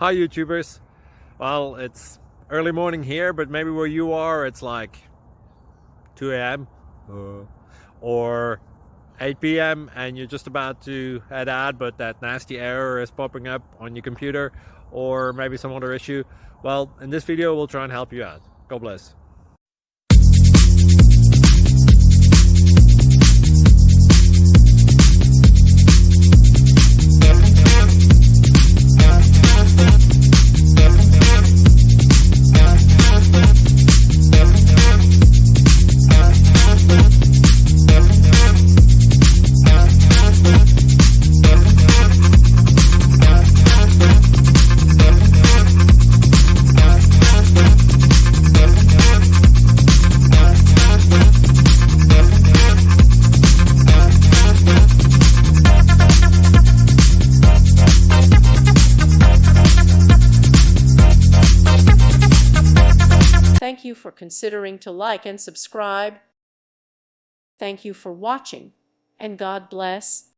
Hi YouTubers. Well, it's early morning here, but maybe where you are it's like 2 a.m. or 8 p.m. and you're just about to head out, but that nasty error is popping up on your computer, or maybe some other issue. Well, in this video we'll try and help you out. God bless. Thank you for considering to like and subscribe. Thank you for watching, and God bless.